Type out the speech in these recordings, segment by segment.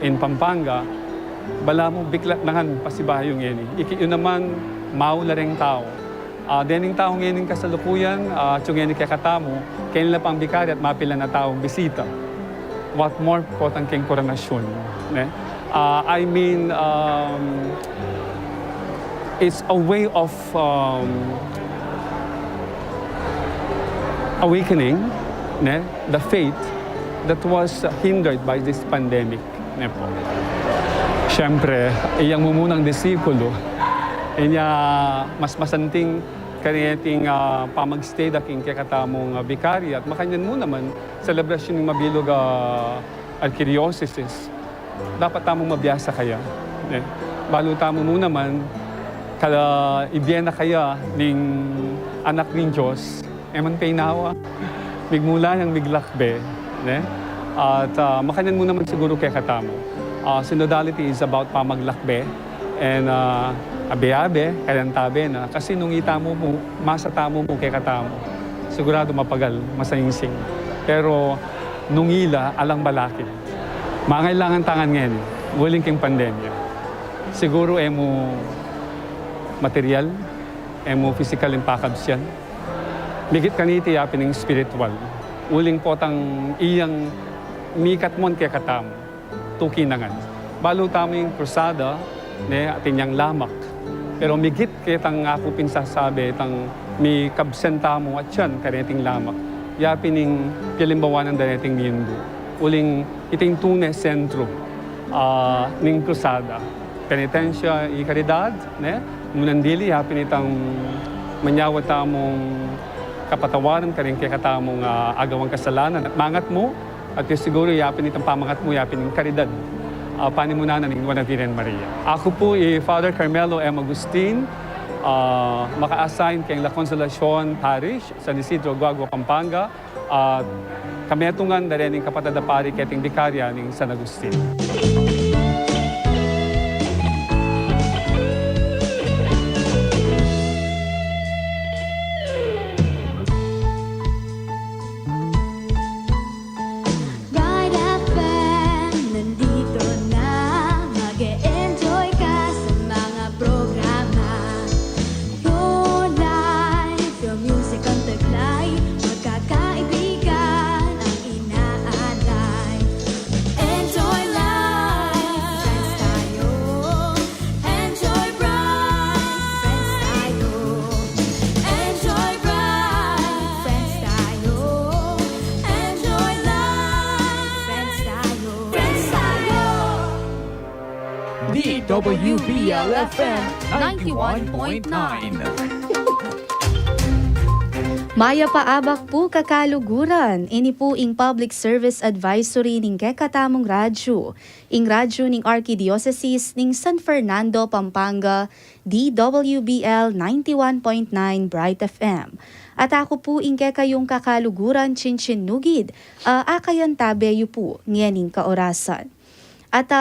in Pampanga, bala mo bigla nangan pasibahayong yan. Yun naman, maulareng tao. Dening tao ngayon kasalukuyan, tsong yan kay katamo, kaya nila pang bikari at mapila na taong bisita. What more po tang keng koronasyon. I mean, it's a way of awakening the faith that was hindered by this pandemic. Siyempre, iyang mumunang disipulo, mas masanting kaniyating pamagstay daking kakatamong bikari at makanyan mo naman celebration ng mabilog archdiocese. Dapat tamong mabiyasa kaya. Balo tamo mo naman kala ibiyena kaya ning anak ng Diyos eman painawa migmula ng miglakbe. At makanyan mo naman siguro kay katamo. Synodality is about pamaglakbe and abe-abe, kayantabe na. Kasi nung itamo mo, masatamo mo kay katamo, sigurado mapagal, masayingsing. Pero nung ila, alang balakid. Mangailangan tangan ngayon, waling king pandemya. Siguro mo material, mo physical impacabs yan. Migit kaniti yapin ng spiritual. Uling potang iyang mikat mon kay katamo, tukinangan. Balo tamo yung krusada, atin yang lamak. Pero migit kitang ako pinsasabi, itang may kabsenta mo at yan, kareting lamak. Yapin ng pilimbawan ng daneting mindo. Uling iting tunay sentro ng krusada. Penitensya y karidad, munandili, yapin itang manyawat tamong kapatawaran ka rin kaya katamong agawang kasalanan. At mangat mo, at yung siguro yapin itang pamangat mo, yapin ng karidad. Panimunanan ng Nueva Virgen Maria. Ako po Father Carmelo M. Agustin, maka-assign kay La Consolacion Parish sa Isidro Guagua, Pampanga. Kami atungan na rin yung kapatadapari keting bikarya ng San Agustin. WBL-FM 91.9. Maya paabak po kakaluguran. Ini po ing public service advisory ning kekatamong radyo. Ing radyo ning Archdiocese ning San Fernando, Pampanga, DWBL 91.9 Bright FM. At ako po ing kekayong kakaluguran chinchinugid. Akayan tabeyo po nganing kaorasan. At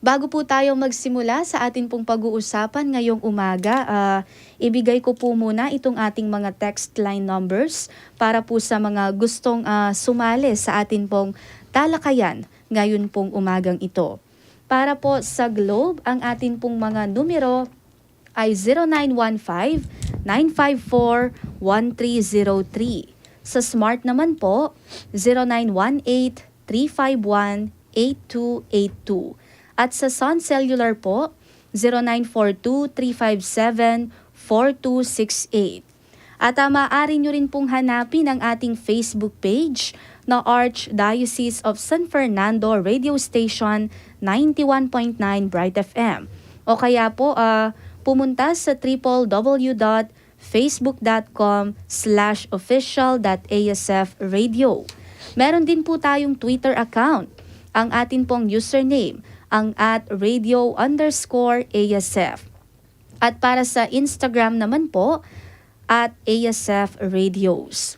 bago po tayo magsimula sa atin pong pag-uusapan ngayong umaga, ibigay ko po muna itong ating mga text line numbers para po sa mga gustong sumali sa atin pong talakayan ngayon pong umagang ito. Para po sa Globe, ang atin pong mga numero ay 0915-954-1303. Sa Smart naman po, 0918-351-8282. At sa Sun Cellular po, 0942-357-4268. At maaari nyo rin pong hanapin ang ating Facebook page na Archdiocese of San Fernando Radio Station 91.9 Bright FM. O kaya po pumunta sa www.facebook.com/official.asfradio. Meron din po tayong Twitter account. Ang atin pong username, ang @radio_ASF. At para sa Instagram naman po, @ASF Radios.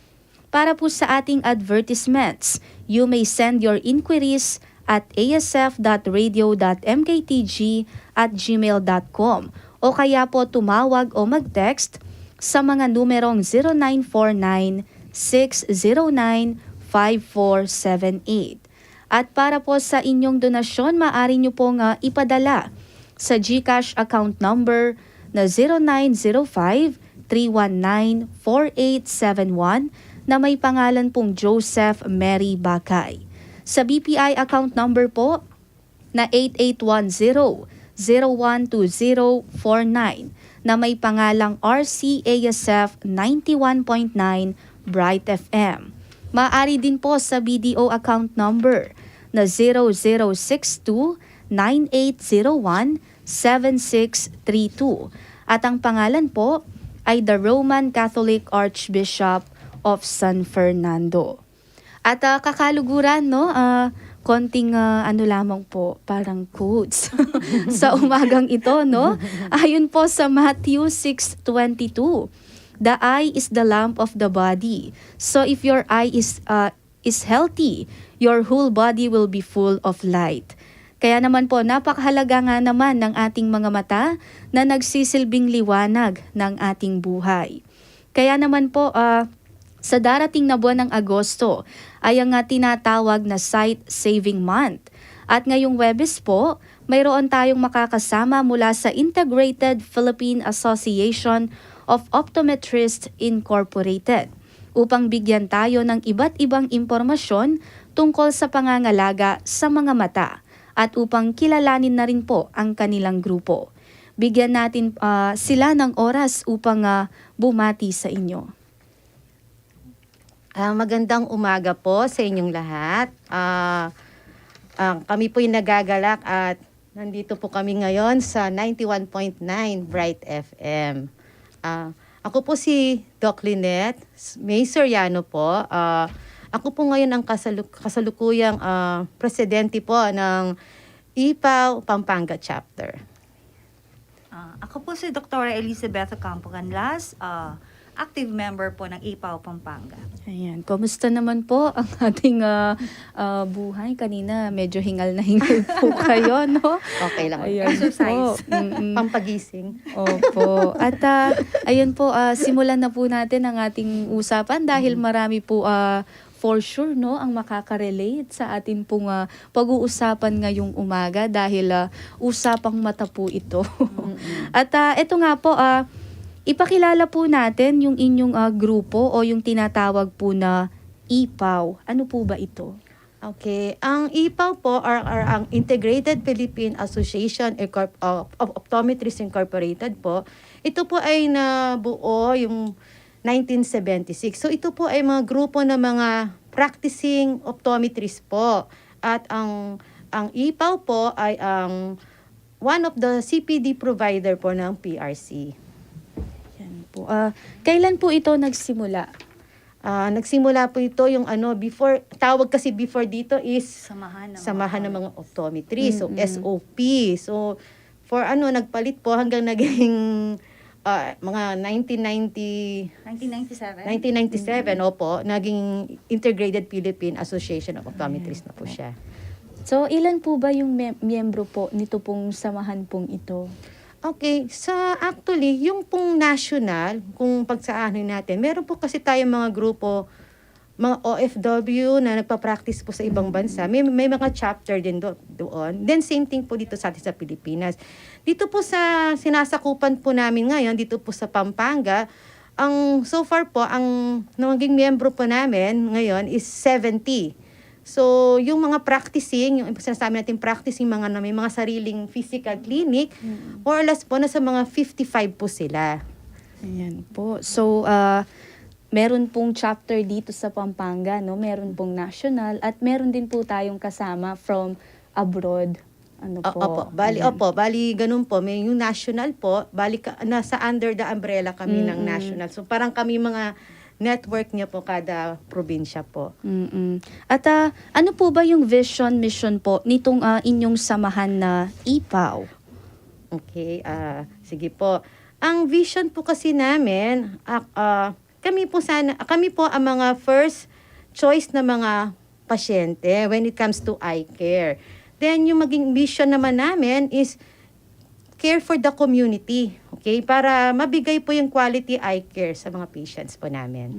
Para po sa ating advertisements, you may send your inquiries at asf.radio.mktg@gmail.com o kaya po tumawag o mag-text sa mga numerong 0949-609-5478. At para po sa inyong donasyon, maaari nyo pong ipadala sa GCash account number na 0905-319-4871 na may pangalan pong Joseph Mary Bakay. Sa BPI account number po na 8810-012049 na may pangalang RCASF 91.9 Bright FM. Maaari din po sa BDO account number na 0062-9801-7632 at ang pangalan po ay The Roman Catholic Archbishop of San Fernando. At kakaluguran, no, konting ano lamang po, parang quotes sa umagang ito, no? Ayon po sa Matthew 6:22, the eye is the lamp of the body. So if your eye is healthy, your whole body will be full of light. Kaya naman po, napakahalaga nga naman ng ating mga mata na nagsisilbing liwanag ng ating buhay. Kaya naman po, sa darating na buwan ng Agosto ay ang tinatawag na Sight Saving Month. At ngayong Webes po, mayroon tayong makakasama mula sa Integrated Philippine Association of Optometrists Incorporated upang bigyan tayo ng iba't ibang impormasyon tungkol sa pangangalaga sa mga mata at upang kilalanin na rin po ang kanilang grupo. Bigyan natin sila ng oras upang bumati sa inyo. Magandang umaga po sa inyong lahat. Kami po'y nagagalak at nandito po kami ngayon sa 91.9 Bright FM. Ako po si Doc Lynette May Soriano po. Ako po ngayon ang kasalukuyang presidente po ng IPAW Pampanga Chapter. Ako po si Dr. Elizabeth Ocampo Canlas, active member po ng IPAW Pampanga. Ayan, kumusta naman po ang ating buhay? Kanina medyo hingal na hingal po kayo, no? Okay lang. Ayan Exercise. po. Pampagising. Opo. At ayun po, simulan na po natin ang ating usapan dahil marami po for sure, no, ang makaka-relate sa atin pong pag-uusapan ngayong umaga dahil usapang mata po ito. At ito nga po, ipakilala po natin yung inyong grupo o yung tinatawag po na IPAW. Ano po ba ito? Okay. Ang IPAW po or ang Integrated Philippine Association of Optometrists Incorporated po. Ito po ay nabuo yung 1976. So ito po ay mga grupo ng mga practicing optometrists po. At ang IPAW po ay ang one of the CPD provider po ng PRC. Po. Kailan po ito nagsimula? Nagsimula po ito yung before, tawag kasi before dito is Samahan ng mga optometrists, so SOP. So for nagpalit po hanggang naging mga 1997, opo, naging Integrated Philippine Association of Optometrists na po siya. So ilan po ba yung miyembro po nito pong samahan pong ito? Okay, actually, yung pong national, kung pagsaanin natin, meron po kasi tayong mga grupo, mga OFW na nagpa-practice po sa ibang bansa. May mga chapter din doon. Then same thing po dito sa atin sa Pilipinas. Dito po sa sinasakupan po namin ngayon, dito po sa Pampanga, so far po, ang naging miyembro po namin ngayon is 70. So, yung mga practicing, yung sinasabi natin practicing, may mga sariling physical clinic, more or less po, nasa mga 55 po sila. Ayan po. So, meron pong chapter dito sa Pampanga, no? Meron pong national, at meron din po tayong kasama from abroad. Ano po? Bali, ganun po. May yung national po, nasa under the umbrella kami ng national. So, parang kami mga network niya po kada probinsya po. At ano po ba yung vision, mission po nitong inyong samahan na IPAW? Okay, sige po. Ang vision po kasi namin, kami po ang mga first choice na mga pasyente when it comes to eye care. Then yung maging vision naman namin is care for the community, okay? Para mabigay po yung quality eye care sa mga patients po namin.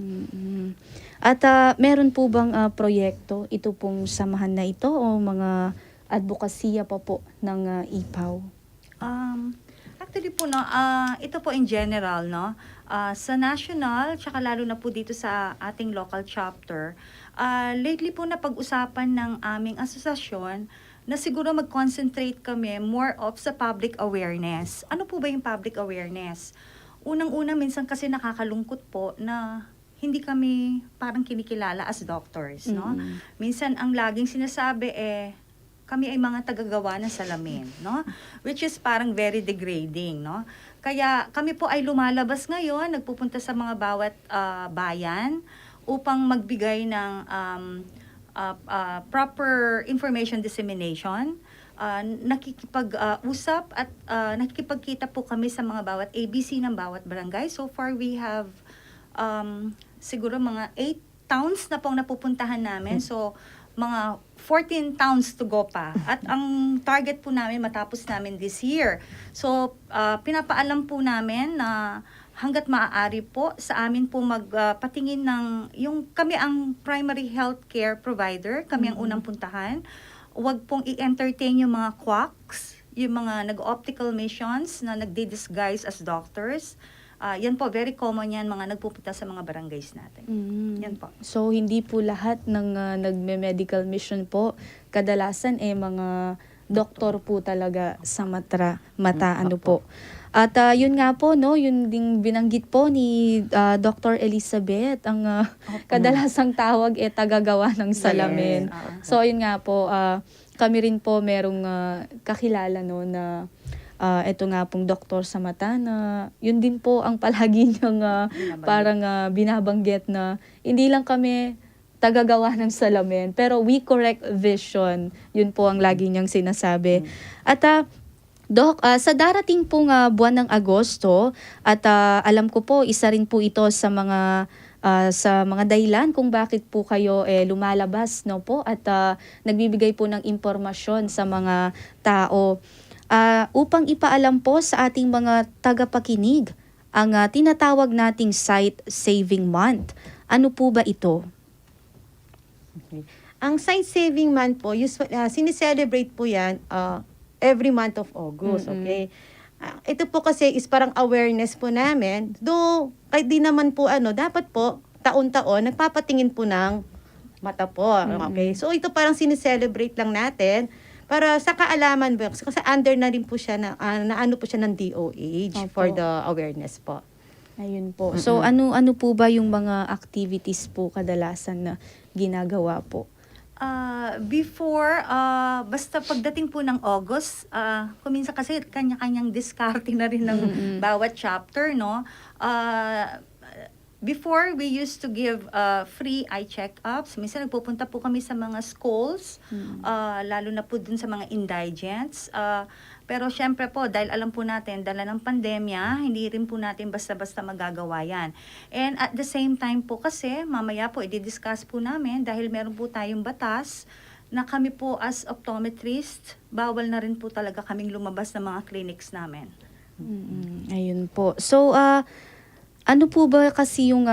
At meron po bang proyekto ito pong samahan na ito o mga advokasya pa po ng IPAW? Actually po, no, ito po in general, no, sa national, tsaka lalo na po dito sa ating local chapter, lately po napag-usapan ng aming asosasyon na siguro mag-concentrate kami more of sa public awareness. Ano po ba yung public awareness? Unang-una, minsan kasi nakakalungkot po na hindi kami parang kinikilala as doctors, no? Minsan ang laging sinasabi kami ay mga tagagawa ng salamin, no? Which is parang very degrading, no? Kaya kami po ay lumalabas ngayon, nagpupunta sa mga bawat bayan upang magbigay ng proper information dissemination. Nakikipag-usap at nakikipagkita po kami sa mga bawat ABC ng bawat barangay. So far, we have siguro mga 8 towns na pong napupuntahan namin. So, mga 14 towns to go pa. At ang target po namin matapos namin this year. So, pinapaalam po namin na hanggat maaari po sa amin po magpatingin ng kami ang primary health care provider, kami ang unang puntahan. Huwag pong i-entertain yung mga quacks, yung mga nag-optical missions na nagdi-disguise as doctors. Yan po, very common yan, mga nagpupunta sa mga barangays natin. Yan po. So, hindi po lahat ng nagme-medical mission po, kadalasan mga doktor po talaga sa mata, ano po. At yun nga po, no, yun ding binanggit po ni Dr. Elizabeth, ang kadalasang tawag tagagawa ng salamin. Yes. So, yun nga po, kami rin po merong kakilala, no, na ito nga pong doktor sa mata na yun din po ang palagi niyang parang binabanggit na hindi lang kami tagagawa ng salamin, pero we correct vision. Yun po ang lagi niyang sinasabi. At Doc, sa darating pong buwan ng Agosto, at alam ko po, isa rin po ito sa mga dahilan kung bakit po kayo lumalabas, no po, at nagbibigay po ng impormasyon sa mga tao. Upang ipaalam po sa ating mga tagapakinig ang tinatawag nating Sight Saving Month. Ano po ba ito? Okay. Ang Sight Saving Month po, sinicelebrate po yan every month of August, okay? Ito po kasi is parang awareness po namin. Though, kahit di naman po dapat po, taon-taon, nagpapatingin po ng mata po, okay? So, ito parang sinicelebrate lang natin para sa kaalaman po, kasi under na rin po siya na po siya ng DOH for the awareness po. Ayun po. So, ano po ba yung mga activities po kadalasan na ginagawa po? Basta pagdating po ng August, kuminsan kasi kanya-kanyang diskarte na rin ng bawat chapter, no? Before, we used to give free eye check-ups. Minsan nagpupunta po kami sa mga schools, lalo na po dun sa mga indigents. Pero syempre po, dahil alam po natin, dala ng pandemya, hindi rin po natin basta-basta magagawa yan. And at the same time po kasi, mamaya po, i-discuss po namin dahil meron po tayong batas na kami po as optometrist, bawal na rin po talaga kaming lumabas ng mga clinics namin. Ayun po. So, ano po ba kasi yung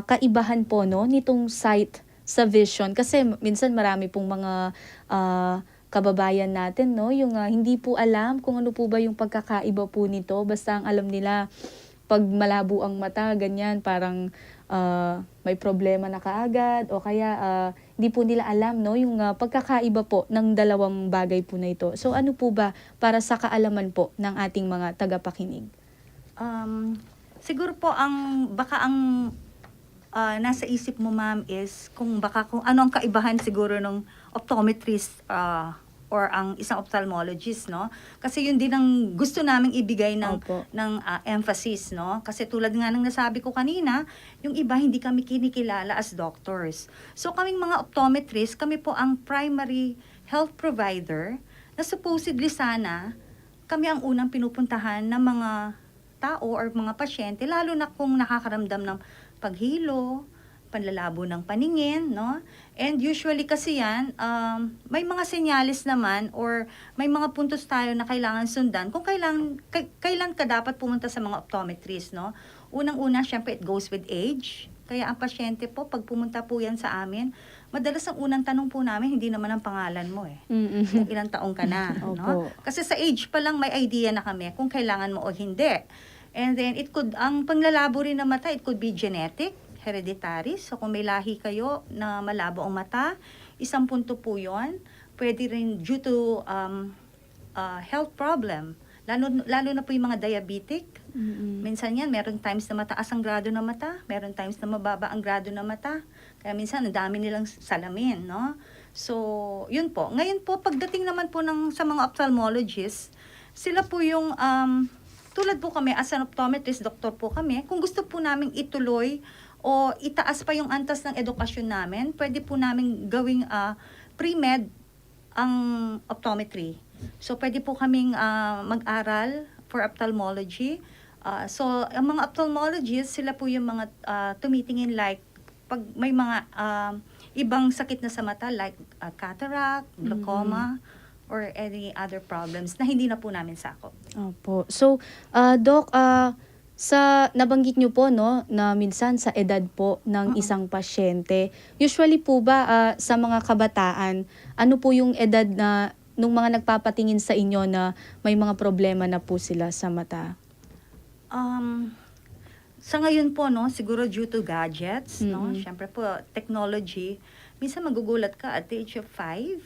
kaibahan po, no, nitong sight sa vision? Kasi minsan marami pong mga kababayan natin, no, yung hindi po alam kung ano po ba yung pagkakaiba po nito. Basta ang alam nila, pag malabo ang mata, ganyan, parang may problema na kaagad, o kaya hindi po nila alam, no, yung pagkakaiba po ng dalawang bagay po na ito. So ano po ba para sa kaalaman po ng ating mga tagapakinig? Siguro po baka ang nasa isip mo, ma'am, is kung ano ang kaibahan siguro ng optometrist or ang isang ophthalmologist, no? Kasi yun din ang gusto naming ibigay ng emphasis, no? Kasi tulad nga ng nasabi ko kanina, yung iba hindi kami kinikilala as doctors. So kaming mga optometrist, kami po ang primary health provider na supposedly sana kami ang unang pinupuntahan ng mga tao or mga pasyente, lalo na kung nakakaramdam ng paghilo, panlalabo ng paningin, no? And usually kasi yan, may mga senyales naman or may mga puntos tayo na kailangan sundan kung kailan ka dapat pumunta sa mga optometrist, no? Unang-una, syempre, it goes with age. Kaya ang pasyente po, pag pumunta po yan sa amin, madalas ang unang tanong po namin, hindi naman ang pangalan mo eh. Kung ilang taong ka na. No? Opo. Kasi sa age pa lang may idea na kami kung kailangan mo o hindi. And then ang panglalabo rin ng mata, it could be genetic, hereditary. So kung may lahi kayo na malabo ang mata, isang punto po yun. Pwede rin due to health problem. Lalo na po yung mga diabetic. Minsan yan, meron times na mataas ang grado ng mata, meron times na mababa ang grado ng mata. Kaya minsan, ang dami nilang salamin, no? So, yun po. Ngayon po, pagdating naman po sa mga ophthalmologists, sila po yung, tulad po kami, as an optometrist, doktor po kami, kung gusto po namin ituloy o itaas pa yung antas ng edukasyon namin, pwede po namin gawing pre-med ang optometry. So, pwede po kaming mag-aral for ophthalmology. So, ang mga ophthalmologists, sila po yung mga tumitingin like, pag may mga ibang sakit na sa mata like cataract, glaucoma, or any other problems na hindi na po namin sakop. Opo. So, Doc, nabanggit niyo po no na minsan sa edad po ng isang pasyente, usually po ba sa mga kabataan, ano po yung edad na nung mga nagpapatingin sa inyo na may mga problema na po sila sa mata? Sa ngayon po, no, siguro due to gadgets, no, syempre po, technology, minsan magugulat ka at the age of 5,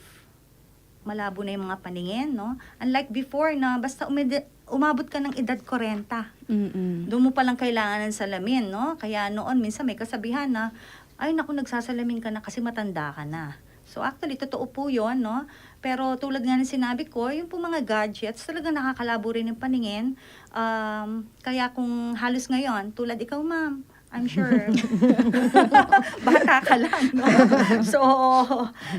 malabo na yung mga paningin, no? Unlike before na basta umabot ka ng edad 40, doon mo palang kailangan ng salamin, no? Kaya noon, minsan may kasabihan na, ay naku, nagsasalamin ka na kasi matanda ka na. So actually, totoo po yun, no? Pero tulad nga ng sinabi ko, yung po mga gadgets, talagang nakakalabo rin yung paningin. Kaya kung halos ngayon, tulad ikaw, ma'am, I'm sure, bata ka lang, no? So,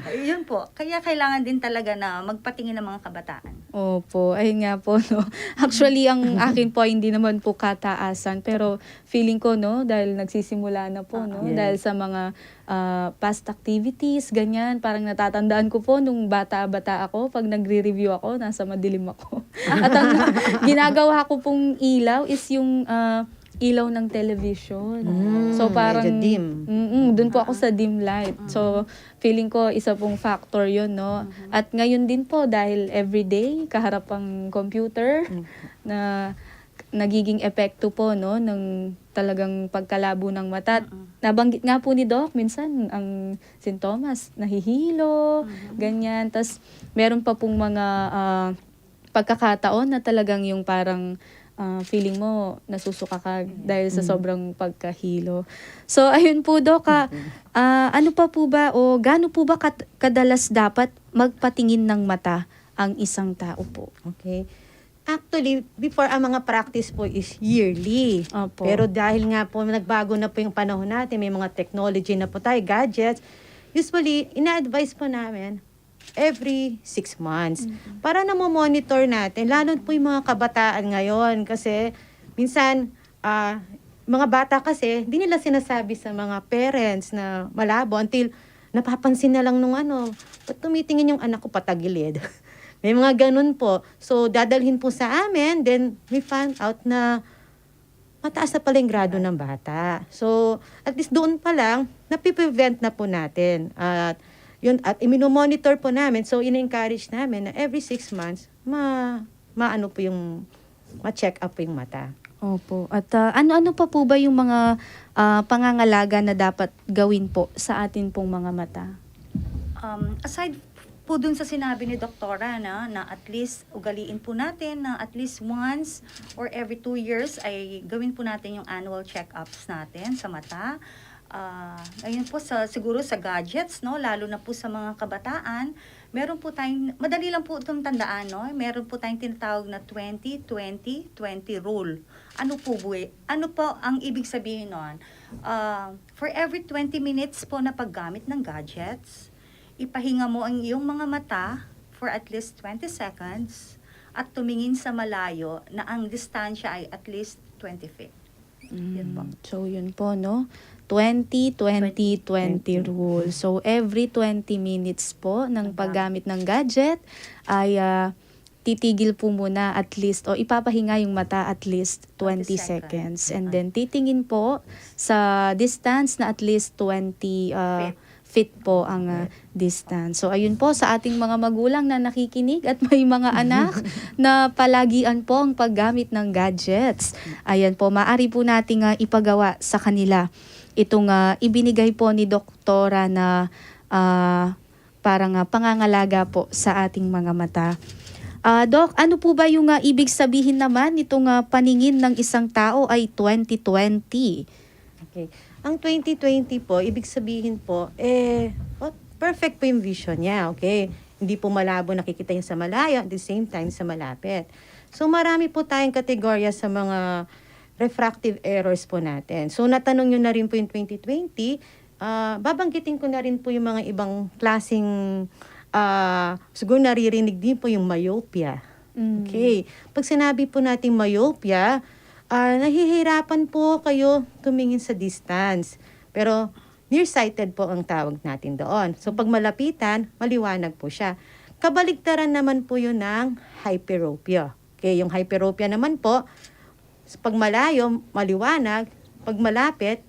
yun po. Kaya kailangan din talaga na magpatingin ng mga kabataan. Opo, ayun nga po, no. Actually, ang akin po hindi naman po kataasan, pero feeling ko, no, dahil nagsisimula na po, no, Yes. dahil sa mga past activities, ganyan, parang natatandaan ko po nung bata-bata ako, pag nagre-review ako, nasa madilim ako. At ang ginagawa ko pong ilaw is yung ilaw ng television. So parang medyo dim. Doon po ako sa dim light. So feeling ko isa pong factor 'yon, no. At ngayon din po dahil everyday kaharap ang computer na nagiging epekto po no ng talagang pagkalabo ng mata. Nabanggit nga po ni Doc minsan ang sintomas, nahihilo, ganyan. Tas meron pa pong mga pagkakataon na talagang yung parang feeling mo nasusuka ka dahil sa sobrang pagkahilo. So ayun po Doc, ano pa po ba o gaano po ba kadalas dapat magpatingin ng mata ang isang tao po? Okay. Actually, before ang mga practice po is yearly. Opo. Pero dahil nga po nagbago na po yung panahon natin, may mga technology na po tayo, gadgets, usually, ina-advise po namin every 6 months. Para na monitor natin, lalo po yung mga kabataan ngayon. Kasi minsan, mga bata kasi, di nila sinasabi sa mga parents na malabo until napapansin na lang nung ba't tumitingin yung anak ko patagilid? May mga ganun po. So, dadalhin po sa amin, then we found out na mataas na pala yung grado ng bata. So, at least doon pa lang, napiprevent na po natin. At imino-monitor po namin. So, ina-encourage namin na every 6 months, ma-check up po yung mata. Opo. At ano-ano pa po ba yung mga pangangalaga na dapat gawin po sa atin pong mga mata? Aside po dun sa sinabi ni Doktora na at least ugaliin po natin na at least once or every 2 years ay gawin po natin yung annual check-ups natin sa mata. Ayun po siguro sa gadgets, no, lalo na po sa mga kabataan, meron po tayong madali lang po itong tandaan, no. Meron po tayong tinatawag na 20-20-20 rule. Ano po ang ibig sabihin noon? For every 20 minutes po na paggamit ng gadgets, ipahinga mo ang iyong mga mata for at least 20 seconds at tumingin sa malayo na ang distansya ay at least 20 feet. Yun po. So, yun po, no? 20-20-20 rule. So, every 20 minutes po ng paggamit ng gadget ay titigil po muna at least o ipapahinga yung mata at least 20 20 seconds. And then titingin po sa distance na at least 20 feet po ang distance. So ayun po sa ating mga magulang na nakikinig at may mga anak na palagian po ang paggamit ng gadgets. Ayan po, maaari po nating ipagawa sa kanila itong ibinigay po ni doktora na parang pangangalaga po sa ating mga mata. Doc, ano po ba yung ibig sabihin naman itong paningin ng isang tao ay 20/20? Okay. Ang 20/20 po, ibig sabihin po, perfect po yung vision niya, okay? Hindi po malabo nakikita niya sa malayo, at the same time sa malapit. So marami po tayong kategorya sa mga refractive errors po natin. So natanong nyo na rin po yung 20/20, babanggitin ko na rin po yung mga ibang klaseng, siguro naririnig din po yung myopia. Okay. Pag sinabi po natin myopia, nahihirapan po kayo tumingin sa distance. Pero nearsighted po ang tawag natin doon. So pag malapitan, maliwanag po siya. Kabaligtaran naman po yun ng hyperopia. Okay, yung hyperopia naman po, pag malayo, maliwanag. Pag malapit,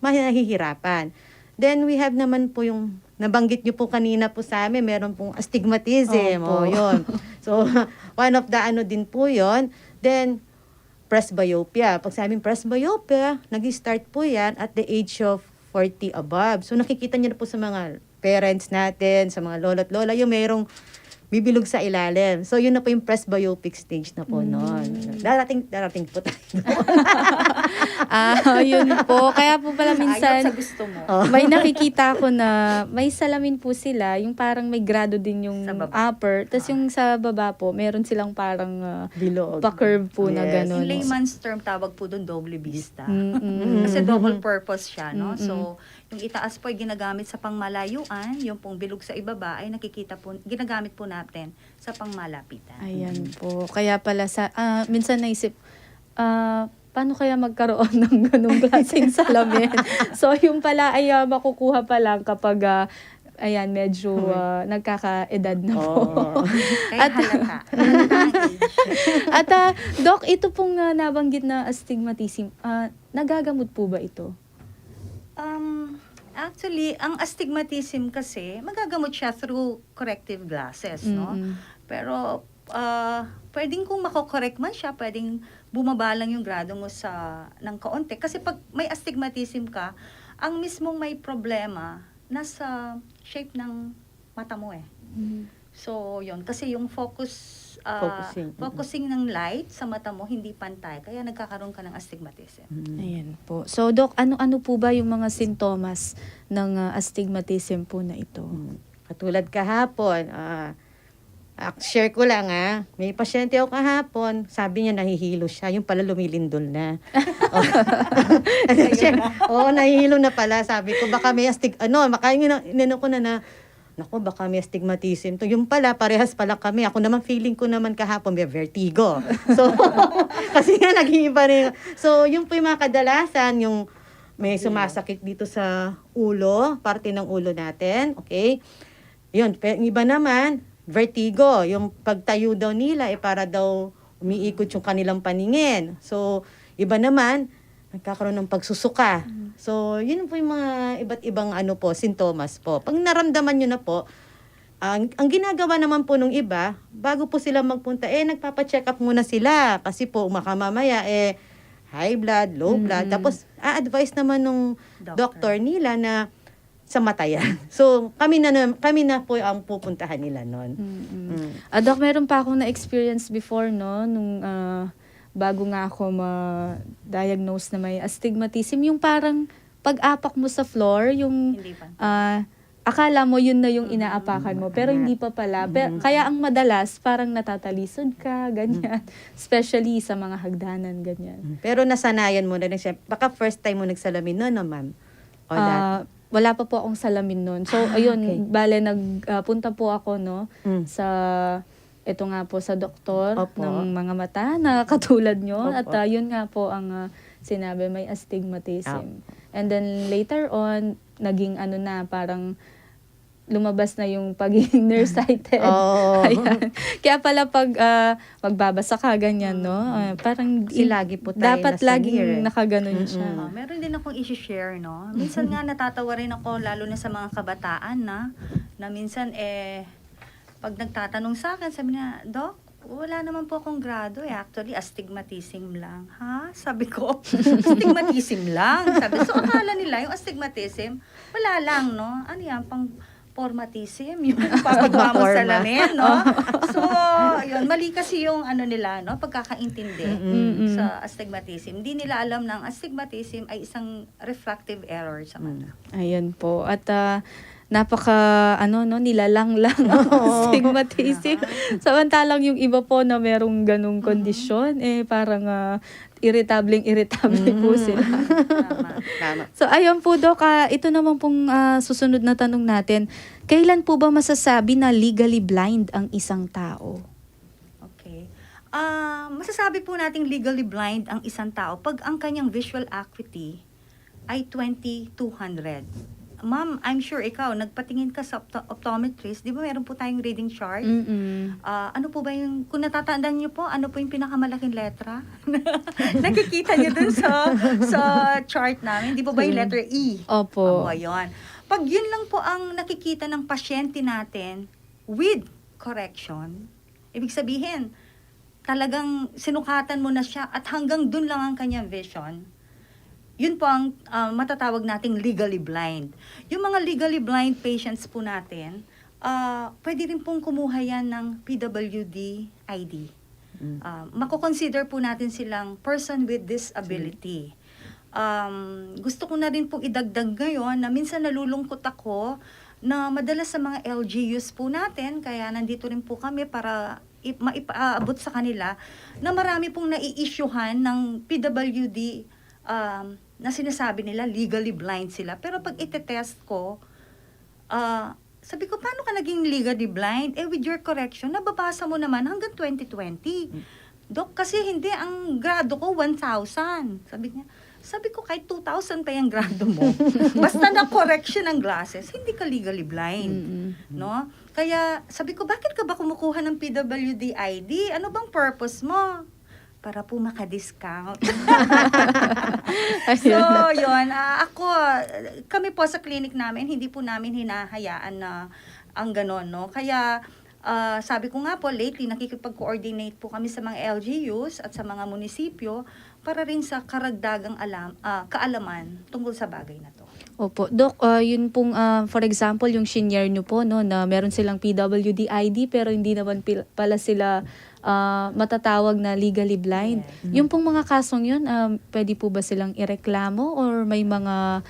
mahihirapan. Then we have naman po yung nabanggit niyo po kanina po sa amin, meron pong astigmatism. Opo. Yun. So, one of the din po yun. Then, presbyopia. Pag sabing presbyopia, nag-start po yan at the age of 40 above. So nakikita niyo na po sa mga parents natin, sa mga lolo't lola, yung mayroong bibilog sa ilalim. So yun na po yung presbyopic stage na po noon. Darating po tayo. Yun po. Kaya po pala Ayaw minsan sa gusto mo. may nakikita ko na may salamin po sila, yung parang may grado din yung Sa baba. upper, tapos yung sa baba po, meron silang parang Bilog. pa-curve po na Yes. gano'n. In layman's term, tawag po doon double vista. Mm-mm. Kasi double purpose siya, no? Mm-mm. So, yung itaas po ay ginagamit sa pangmalayuan, yung pong bilog sa ibaba ay ginagamit po natin sa pangmalapitan. Ayan po. Kaya pala minsan naisip, paano kaya magkaroon ng ganung klaseng salamin? So yung pala ay makukuha pa lang kapag ayan, medyo nagkakaedad na po. Kaya halata. Halata ang age. At Doc, ito pong nabanggit na astigmatism, nagagamot po ba ito? Actually, ang astigmatism kasi, magagamot siya through corrective glasses, no? Mm-mm. Pero, pwedeng kung makokorek man siya, pwedeng bumaba lang yung grado mo ng kaunti. Kasi pag may astigmatism ka, ang mismong may problema, nasa shape ng mata mo eh. So, yun. Kasi yung focusing ng light sa mata mo, hindi pantay. Kaya nagkakaroon ka ng astigmatism. Ayan po. So Doc, ano po ba yung mga sintomas ng astigmatism po na ito? Katulad kahapon, share ko lang may pasyente ako kahapon, sabi niya nahihilo siya, yung pala lumilindol na. Nahihilo na pala, sabi ko, baka may baka may astigmatism to. Yung pala, parehas pala kami. Ako naman, feeling ko naman kahapon may vertigo. So, kasi nga nag-iiba rin. So, yung po yung mga kadalasan, yung may sumasakit dito sa ulo, parte ng ulo natin, okay? Yun, yung iba naman, vertigo. Yung pagtayo daw nila, para daw umiikot yung kanilang paningin. So, iba naman, nagkakaroon ng pagsusuka. So, yun po yung mga iba't ibang sintomas po. Pag naramdaman nyo na po, ang ginagawa naman po nung iba, bago po sila magpunta, nagpapacheck up muna sila. Kasi po, makamamaya, high blood, low blood. Tapos, advice naman nung doctor nila na sa mata yan. So, kami na po ang pupuntahan nila nun. Doc, meron pa akong na-experience before, no? Nung bago nga ako ma-diagnose na may astigmatism, yung parang pag-apak mo sa floor, yung Hindi pa. akala mo yun na yung inaapakan mo, pero hindi pa pala. Kaya ang madalas, parang natatalisod ka, ganyan. Especially sa mga hagdanan, ganyan. Pero nasanayan mo na rin siya. Baka first time mo nagsalamin nun, no, ma'am? O that? Wala pa po akong salamin nun. So, ayun, okay. bale, nagpunta po ako, no, sa ito nga po sa doktor Opo. ng mga mata na katulad nyo. Opo. At yun nga po ang sinabi, may astigmatism. And then later on, naging parang lumabas na yung pagiging nearsighted. Oo. Ayan. Kaya pala pag magbabasa ka, ganyan, no? Parang Kasi lagi po tayo dapat nasa laging near, eh. nakaganon siya. Meron din akong i-share, no? Minsan nga natatawa rin ako, lalo na sa mga kabataan na minsan pag nagtatanong sa akin, sabi na, Doc, wala naman po akong grado actually, astigmatism lang. Ha? Sabi ko, astigmatism lang. Sabi, so akala nila yung astigmatism, wala lang, no? Ano yan, pang formatism, yung papagawa mo sa lamin, no? So, yun, mali kasi yung ano nila, no? Pagkakaintindi sa astigmatism. Hindi nila alam na ang astigmatism ay isang refractive error sa mata. Ayan po. At nilalang lang ang astigmatism. Samantalang yung iba po na merong ganung kondisyon, parang irritable po sila. Tama. So, ayun po, Doc. Ito naman pong susunod na tanong natin. Kailan po ba masasabi na legally blind ang isang tao? Okay. Masasabi po nating legally blind ang isang tao pag ang kanyang visual acuity ay 20/200. Ma'am, I'm sure ikaw, nagpatingin ka sa optometrist, di ba meron po tayong reading chart? Ano po ba yung, kung natatandaan niyo po, ano po yung pinakamalaking letra? Nakikita niyo dun sa chart namin, di ba ba yung letter E? Opo. Yun. Pag yun lang po ang nakikita ng pasyente natin with correction, ibig sabihin, talagang sinukatan mo na siya at hanggang dun lang ang kanyang vision, yun po ang matatawag nating legally blind. Yung mga legally blind patients po natin, pwede rin pong kumuha yan ng PWD ID. Mako-consider po natin silang person with disability. Gusto ko na rin pong idagdag ngayon na minsan nalulungkot ako na madalas sa mga LGUs po natin, kaya nandito rin po kami para maipaabot sa kanila na marami pong nai-issuehan ng PWD na sinasabi nila legally blind sila. Pero pag itetest ko, sabi ko, paano ka naging legally blind? With your correction, nababasa mo naman hanggang 2020. Dok, kasi hindi, ang grado ko 1,000. Sabi ko, kahit 2,000 pa yung grado mo. Basta na correction ng glasses, hindi ka legally blind. No? Kaya, sabi ko, bakit ka ba kumukuha ng PWD ID? Ano bang purpose mo? Para po maka-discount. So, yun. Kami po sa clinic namin, hindi po namin hinahayaan na ang ganon, no? Kaya, sabi ko nga po, lately, nakikipag-coordinate po kami sa mga LGUs at sa mga munisipyo para rin sa karagdagang kaalaman tungkol sa bagay na to. Opo. Doc, yun pong, for example, yung senior nyo po, no, na meron silang PWD ID pero hindi naman pala sila matatawag na legally blind. Yung pong mga kasong yun, pwede po ba silang ireklamo or may mga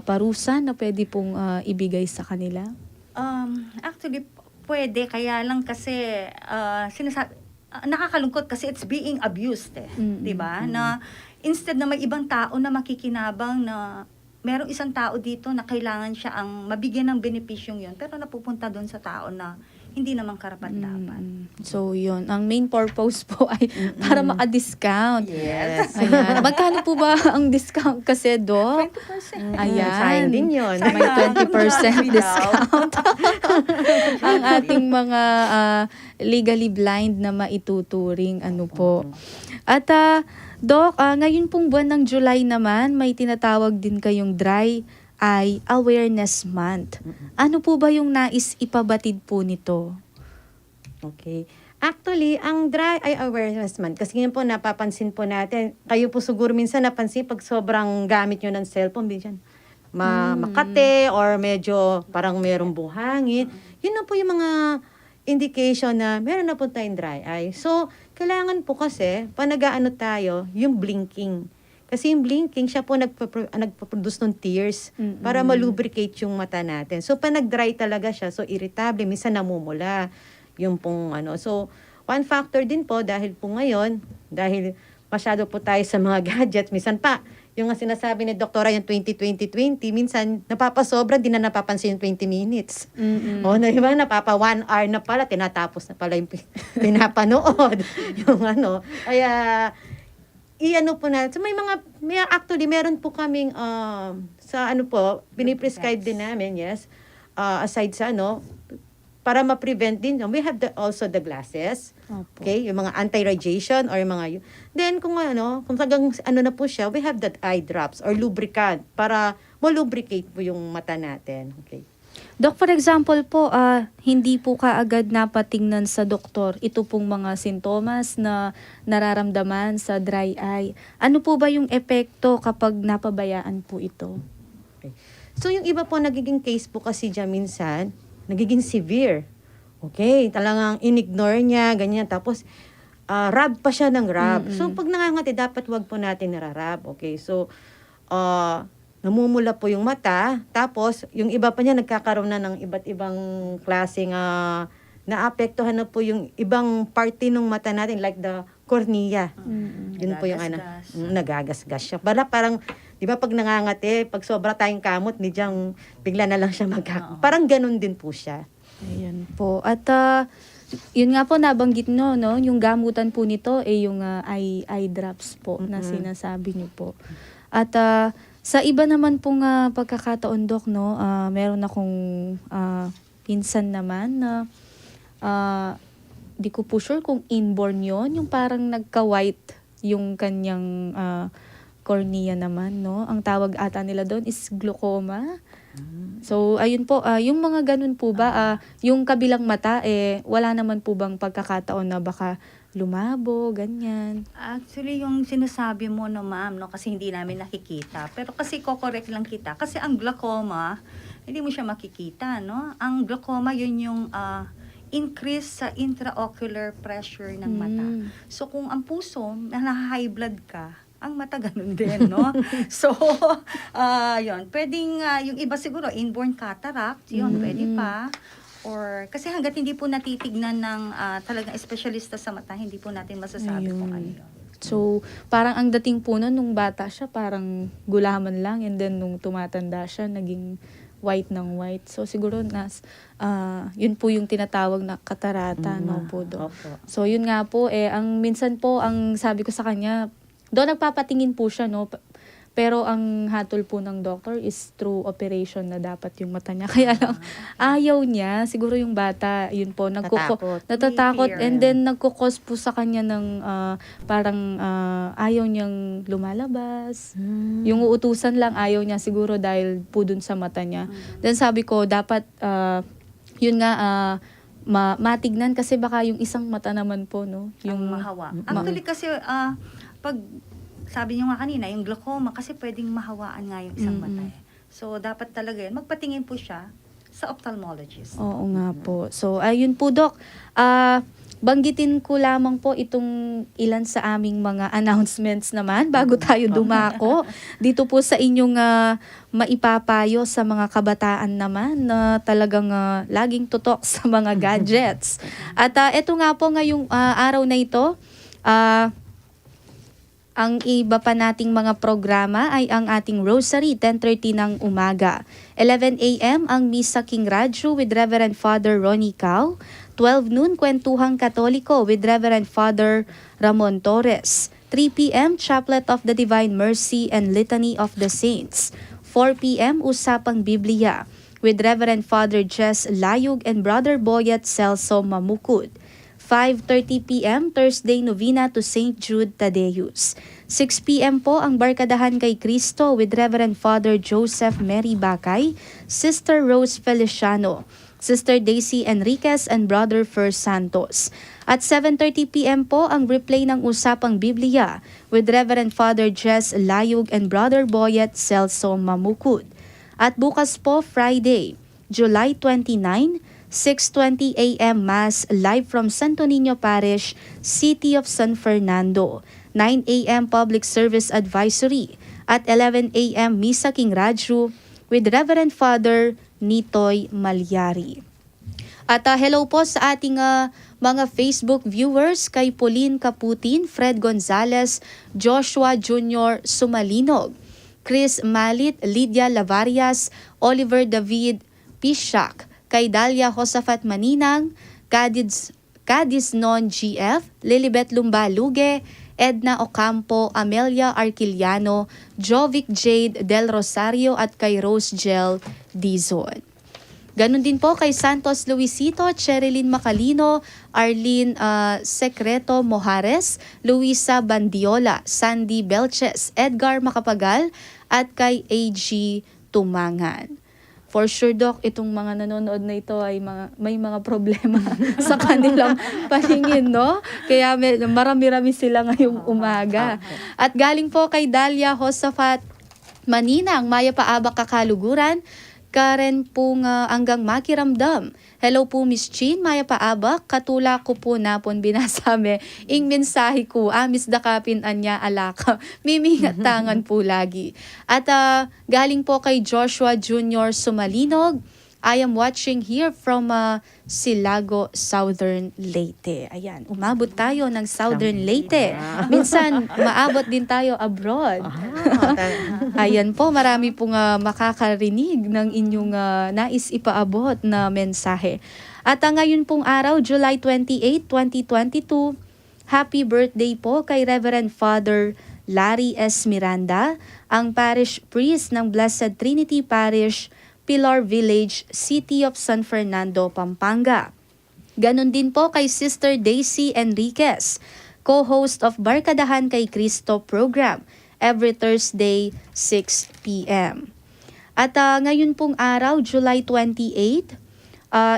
parusa na pwede pong ibigay sa kanila? Actually, pwede. Kaya lang kasi, nakakalungkot kasi it's being abused, di ba? Na instead na may ibang tao na makikinabang na merong isang tao dito na kailangan siya ang mabigyan ng benepisyong yun, pero napupunta doon sa tao na hindi naman karapat-dapat. So, yun. Ang main purpose po ay para maka-discount. Yes. Ayan. Magkano po ba ang discount kasi, Doc? 20%. Ayan. Sayang din yun. May 20% discount. Ang ating mga legally blind na maituturing. Ano po. At, Doc, ngayon pong buwan ng July naman, may tinatawag din kayong Dry Eye Awareness Month. Ano po ba yung nais ipabatid po nito? Okay. Actually, ang Dry Eye Awareness Month, kasi yun po napapansin po natin, kayo po siguro minsan napansin pag sobrang gamit nyo ng cellphone, minsan makate or medyo parang merong buhangin. Yun na po yung mga indication na meron na po tayong dry eye. So, kailangan po kasi, pag-ano tayo, yung blinking. Kasi yung blinking, siya po nagpaproduce ng tears para malubricate yung mata natin. So, pag nag-dry talaga siya, so irritable, minsan namumula yung pong ano. So, one factor din po, dahil po ngayon, dahil masyado po tayo sa mga gadgets, minsan pa, yung nga sinasabi ni Doktora yung 20-20-20, minsan napapasobra, di na napapansin yung 20 minutes. O, diba, napapa 1 hour na pala, tinatapos na pala yung pinapanood. Yung ano, kaya, i-ano po na. So, actually, meron po kaming, sa ano po, piniprescribe din namin, yes. aside sa para ma-prevent din, we have also the glasses. Opo. Okay, yung mga anti-radiation or yung mga then kung talagang na po siya, we have that eye drops or lubricant para mo-lubricate po yung mata natin. Okay. Doc, for example po, hindi po kaagad napatingnan sa doktor ito pong mga sintomas na nararamdaman sa dry eye. Ano po ba yung epekto kapag napabayaan po ito? Okay. So yung iba po nagiging case po kasi dyan minsan, nagiging severe. Okay, talagang in-ignore niya, ganyan. Tapos, rub pa siya ng rub. So, pag nangangati, dapat wag po natin nararab. Okay, so, namumula po yung mata. Tapos, yung iba pa niya, nagkakaroon na ng iba't ibang klaseng naapektuhan na po yung ibang parte ng mata natin, like the cornea. Yun po yung nagagasgas siya. Parang, di ba pag nangangati, pag sobra tayong kamot, nidyang bigla na lang siya parang ganun din po siya. Ayan po. At yun nga po nabanggit no, yung gamutan po nito yung eye drops po na sinasabi niyo po. At sa iba naman pong pagkakataon, Doc, meron akong pinsan naman na di ko po sure kung inborn yon, yung parang nagka-white yung kanyang cornea naman, no? Ang tawag ata nila doon is glaucoma. So, ayun po, yung mga ganun po ba, yung kabilang mata, wala naman po bang pagkakataon na baka lumabo, ganyan? Actually, yung sinasabi mo no, ma'am, no, kasi hindi namin nakikita. Pero kasi kokorek lang kita. Kasi ang glaucoma, hindi mo siya makikita, no? Ang glaucoma, yun yung increase sa intraocular pressure ng mata. So, kung ang puso, na-high blood ka, ang mata ganun din, no? So, yun. Pwedeng, yung iba siguro, inborn cataract, yun, pwede pa. Or, kasi hanggat hindi po natitignan ng talagang espesyalista sa mata, hindi po natin masasabi kung ano yun. So, parang ang dating po nun, nung bata siya, parang gulaman lang. And then, nung tumatanda siya, naging white ng white. So, siguro, yun po yung tinatawag na katarata, no po do. So, yun nga po, ang minsan po, ang sabi ko sa kanya, doon nagpapatingin po siya, no? Pero ang hatol po ng doctor is through operation na dapat yung mata niya. Kaya lang, ayaw niya. Siguro yung bata, yun po, natatakot. And then, nagkukos po sa kanya ng parang ayaw niyang lumalabas. Yung uutusan lang, ayaw niya siguro dahil po dun sa mata niya. Then sabi ko, dapat, yun nga, matignan kasi baka yung isang mata naman po, no? Yung mahawa. Actually kasi, pag sabi niyo nga kanina, yung glaucoma, kasi pwedeng mahawaan nga yung isang mata. So, dapat talaga yun. Magpatingin po siya sa ophthalmologist. Oo nga po. So, ayun po, Doc. Banggitin ko lamang po itong ilan sa aming mga announcements naman bago tayo dumako. Dito po sa inyong maipapayo sa mga kabataan naman na talagang laging tutok sa mga gadgets. At ito nga po ngayong araw na ito, ang iba pa nating mga programa ay ang ating Rosary, 10:30 ng umaga. 11 a.m. ang Misa King Radyo with Reverend Father Ronnie Cao. 12 noon, Kwentuhang Katoliko with Reverend Father Ramon Torres. 3 p.m. Chaplet of the Divine Mercy and Litany of the Saints. 4 p.m. Usapang Biblia with Reverend Father Jess Layug and Brother Boyet Celso Mamukud. 5:30 p.m. Thursday Novena to St. Jude Tadeus. 6 p.m. po ang Barkadahan kay Cristo with Reverend Father Joseph Mary Bakay, Sister Rose Feliciano, Sister Daisy Enriquez and Brother Fer Santos. At 7:30 p.m. po ang replay ng Usapang Biblia with Reverend Father Jess Layug and Brother Boyet Celso Mamukud. At bukas po Friday, July 29, 6:20 a.m. Mass live from Santo Niño Parish, City of San Fernando. 9 a.m. Public Service Advisory. At 11 a.m. Misa King Radyo with Reverend Father Nitoy Malyari. At hello po sa ating mga Facebook viewers kay Pauline Caputin, Fred Gonzalez, Joshua Jr. Sumalinog, Chris Malit, Lydia Lavarias, Oliver David Pishak, kay Dalia Josafat Maninang, Cadiz Non GF, Lilibet Lumbaluge, Edna Ocampo, Amelia Arquiliano, Jovic Jade Del Rosario at kay Rose Gel Dizon. Ganon din po kay Santos Luisito, Cherilyn Macalino, Arlene Secreto Mojares, Luisa Bandiola, Sandy Belches, Edgar Macapagal, at kay AG Tumangan. For sure, Doc, itong mga nanonood na ito ay may mga problema sa kanilang paningin, no? Kaya marami-rami sila ngayong umaga. At galing po kay Dalia Josafat Maninang, Maya Paabak Kakaluguran, Karen pong hanggang makiramdam. Hello po Miss Chin, Maya Paabak, katula ko po napon binasame, ing mensahe ko, Miss Dakapin anya alaka, mimingat tangan po lagi. At galing po kay Joshua Jr. Sumalinog, I am watching here from Silago, Southern Leyte. Ayan, umabot tayo ng Southern Leyte. Minsan, maabot din tayo abroad. Ayan po, marami pong makakarinig ng inyong nais ipaabot na mensahe. At ngayon pong araw, July 28, 2022, happy birthday po kay Reverend Father Larry S. Miranda, ang parish priest ng Blessed Trinity Parish, Pilar Village, City of San Fernando, Pampanga. Ganon din po kay Sister Daisy Enriquez, co-host of Barkadahan kay Cristo program, every Thursday, 6 p.m. At ngayon pong araw, July 28,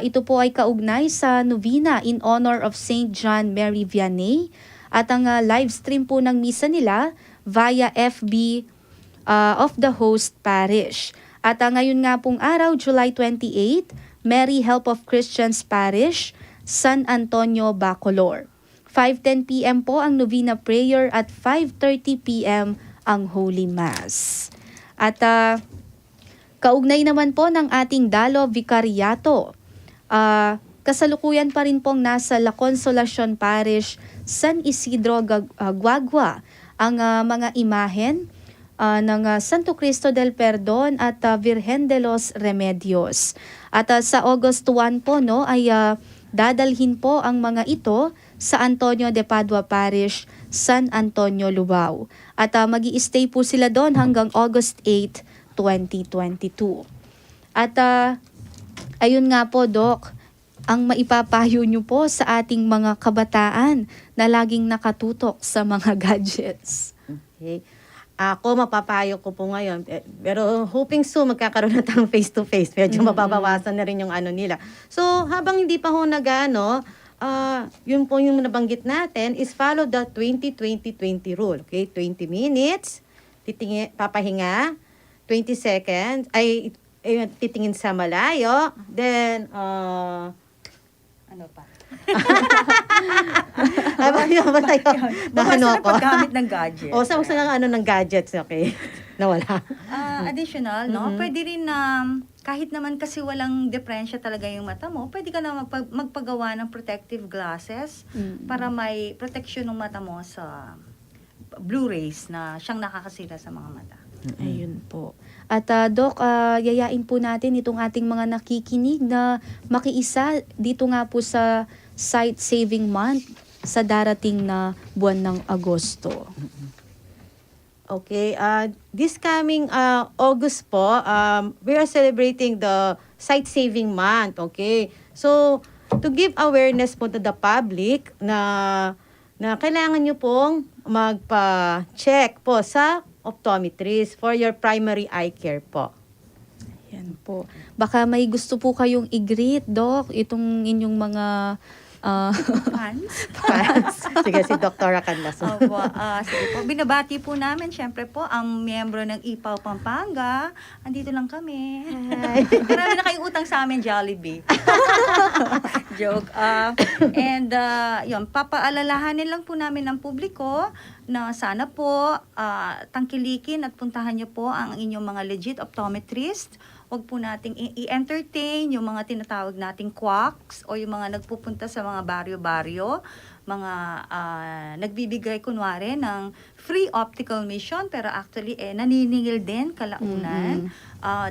ito po ay kaugnay sa novena in honor of Saint John Mary Vianney. At ang live stream po ng misa nila via FB of the host parish. At ngayon nga pong araw, July 28, Mary Help of Christians Parish, San Antonio, Bacolor. 5:10 p.m. po ang novena prayer at 5:30 p.m. ang Holy Mass. At kaugnay naman po ng ating Dalo Vicariato, kasalukuyan pa rin pong nasa La Consolacion Parish, San Isidro, Guagua, ang mga imahen ng Santo Cristo del Perdon at Virgen de los Remedios. At sa August 1 po ay dadalhin po ang mga ito sa Antonio de Padua Parish, San Antonio, Lubao. At magi-stay po sila doon hanggang August 8, 2022. At ayun nga po, Doc, ang maipapayo nyo po sa ating mga kabataan na laging nakatutok sa mga gadgets. Okay. Ako, mapapayo ko po ngayon. Pero hoping soon, magkakaroon na tayong face-to-face. Medyo mababawasan na rin yung ano nila. So, habang hindi pa ho yun po yung nabanggit natin is follow the 20-20-20 rule. Okay? 20 minutes, papahinga, 20 seconds, titingin sa malayo, then, Ano pa? Nahano ako. Paggamit ng gadget. O, sa ng gadgets, okay? Nawala. Additional, no? Pwede rin na, kahit naman kasi walang diferensya talaga yung mata mo, pwede ka na magpagawa ng protective glasses para may protection ng mata mo sa blue rays na siyang nakakasira sa mga mata. Ayun po. At Doc, yayain po natin itong ating mga nakikinig na makiisa dito nga po sa Sight Saving Month sa darating na buwan ng Agosto. Okay, this coming August po, we are celebrating the Sight Saving Month, okay? So, to give awareness po to the public na kailangan nyo pong magpa-check po sa optometrist for your primary eye care po. Yan po. Baka may gusto po kayong i-greet, Doc, itong inyong mga Fans? Sige, si Dr. Canlas. Opo, sige po. Binabati po namin, syempre po, ang miyembro ng IPAW Pampanga. Andito lang kami. Marami na kayong utang sa amin, Jollibee. Joke. Yun, papaalalahanin lang po namin ng publiko na sana po tangkilikin at puntahan niyo po ang inyong mga legit optometrist. Huwag po nating i-entertain yung mga tinatawag nating quacks o yung mga nagpupunta sa mga baryo-baryo, mga nagbibigay kunwari ng free optical mission pero actually naniningil din kalaunan.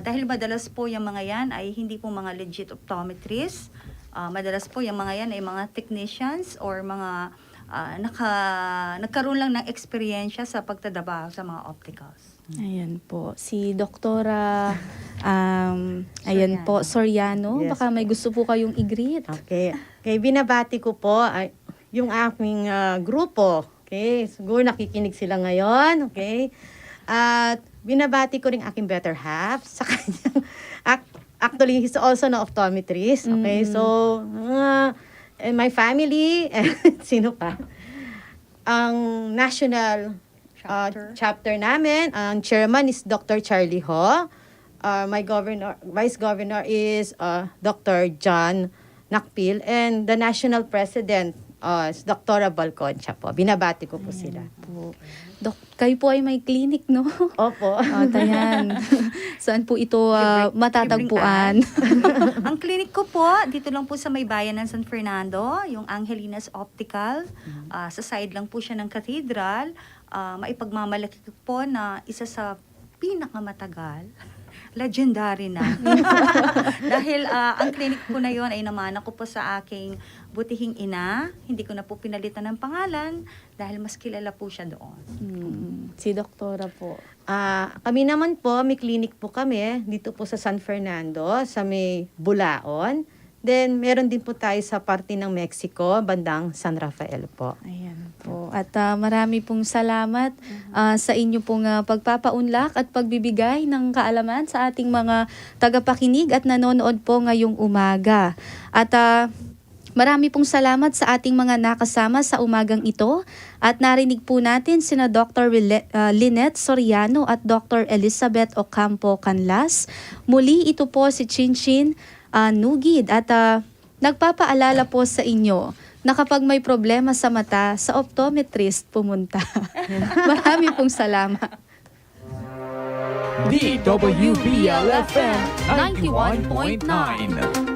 Dahil madalas po yung mga yan ay hindi po mga legit optometrists. Madalas po yung mga yan ay mga technicians or mga nagkaroon lang ng eksperyensya sa pagtadabaho sa mga opticals. Ayan po, si Doktora ayan po, Soriano. Yes Baka may gusto po kayong i-greet. Okay. Okay, binabati ko po yung aking grupo. Okay, siguro nakikinig sila ngayon. Okay. At binabati ko rin aking better half sa kanyang actually he's also an optometrist. Okay, so and my family and sino pa? Ang national chapter namin, ang chairman is Dr. Charlie Ho. My vice governor is Dr. John Nakpil, and the national president is Dr. Balconcha po. Binabati ko po sila. Po. Kayo po ay may clinic, no? Opo. Ayan. Saan po ito matatagpuan? Ang clinic ko po, dito lang po sa may bayan ng San Fernando, yung Angelinas Optical. Sa side lang po siya ng cathedral. Maipagmamalaki ko po na isa sa pinakamatagal, legendary na. Dahil ang clinic ko na yon ay namana ko po sa aking butihing ina. Hindi ko na po pinalitan ng pangalan dahil mas kilala po siya doon. Si Doktora po. Kami naman po, may clinic po kami dito po sa San Fernando, sa may Bulaon. Then, meron din po tayo sa parte ng Mexico, bandang San Rafael po. Ayan po. At marami pong salamat sa inyo pong pagpapaunlak at pagbibigay ng kaalaman sa ating mga tagapakinig at nanonood po ngayong umaga. At marami pong salamat sa ating mga nakasama sa umagang ito. At narinig po natin sina Dr. Lynette Soriano at Dr. Elizabeth Ocampo Canlas. Muli ito po si Chinchin Nugid at nagpapaalala po sa inyo na kapag may problema sa mata, sa optometrist pumunta. Marami pong salamat. DWBL-FM 91.9